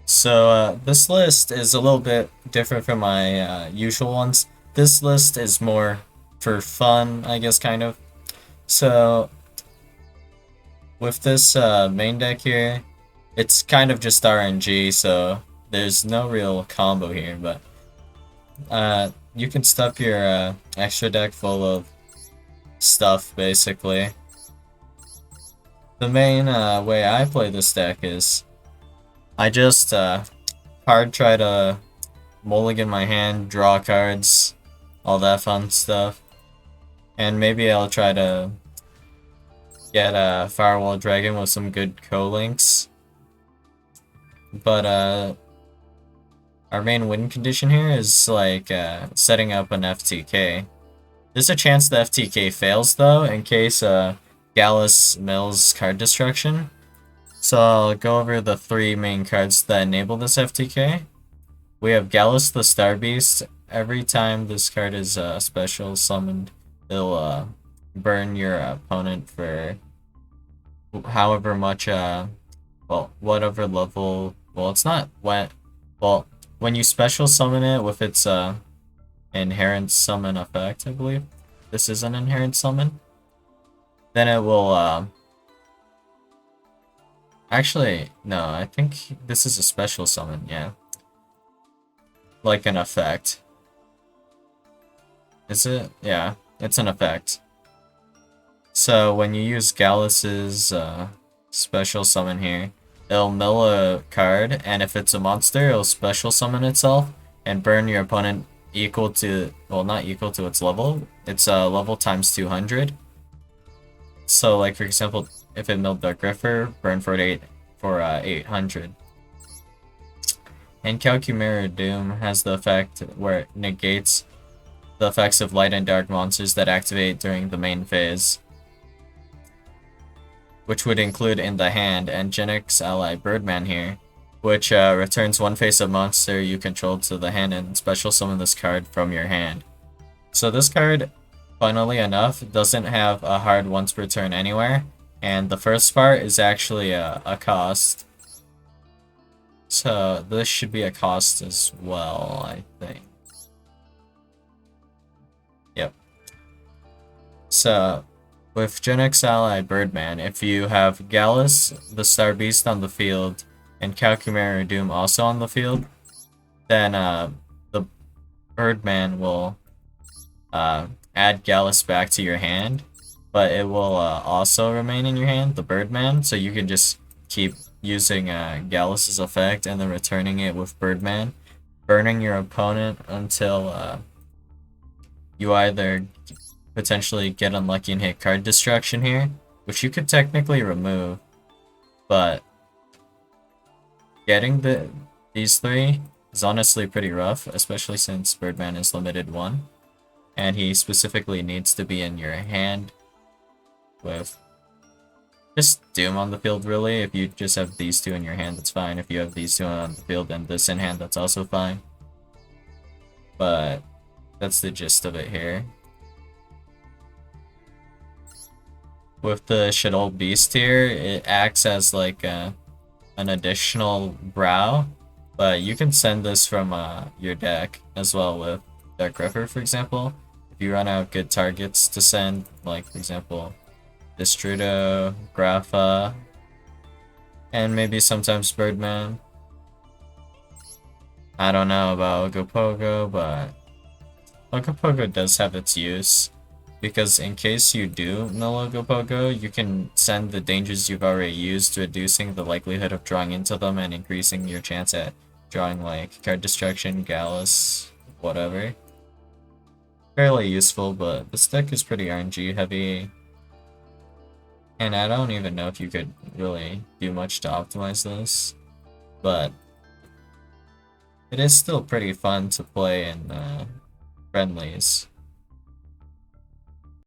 This list is a little bit different from my usual ones. This list is more for fun, I guess, kind of. So with this main deck here, it's kind of just RNG, so there's no real combo here, but you can stuff your extra deck full of stuff, basically. The main way I play this deck is I just hard try to mulligan my hand, draw cards, all that fun stuff. And maybe I'll try to get a Firewall Dragon with some good co-links. But our main win condition here is like setting up an FTK. There's a chance the FTK fails though, in case Gallus mills card destruction. So I'll go over the three main cards that enable this FTK. We have Gallus the Star Beast. Every time this card is special summoned, it'll burn your opponent for however much, well, whatever level. Well, it's not when. Well, when you special summon it with its inherent summon effect, I believe. This is an inherent summon. Then it will actually, no, I think this is a special summon, yeah. Like an effect. Is it? Yeah, it's an effect. So when you use Gallus's special summon here, it'll mill a card, and if it's a monster, it'll special summon itself and burn your opponent equal to, well, not equal to its level. It's level times 200. So, like, for example, if it milled Dark Griffer, burn for 800. And Calcumera Doom has the effect where it negates the effects of light and dark monsters that activate during the main phase, which would include in the hand Angenic's ally Birdman here, which returns one face-up monster you control to the hand and special summon this card from your hand. So this card, funnily enough, doesn't have a hard once per turn anywhere, and the first part is actually a cost. So this should be a cost as well, I think. Yep. So with Genix ally Birdman, if you have Gallus, the Star Beast on the field, and Calcumera Doom also on the field, then the Birdman will add Gallus back to your hand, but it will also remain in your hand, the Birdman, so you can just keep using Gallus's effect and then returning it with Birdman, burning your opponent until you either potentially get unlucky and hit card destruction here, which you could technically remove, but getting these three is honestly pretty rough, especially since Birdman is limited 1, and he specifically needs to be in your hand with just Doom on the field, really. If you just have these two in your hand, that's fine. If you have these two on the field and this in hand, that's also fine. But that's the gist of it here. With the Shadow Beast here, it acts as like an additional brow, but you can send this from your deck as well with Dark Griffer, for example. If you run out good targets to send, like for example, Destrudo, Grapha, and maybe sometimes Birdman. I don't know about Ogopogo, but Ogopogo does have its use, because in case you do mill Ogopogo, you can send the dangers you've already used, reducing the likelihood of drawing into them and increasing your chance at drawing like card destruction, Gallus, whatever. Fairly useful, but this deck is pretty RNG heavy, and I don't even know if you could really do much to optimize this, but it is still pretty fun to play in friendlies.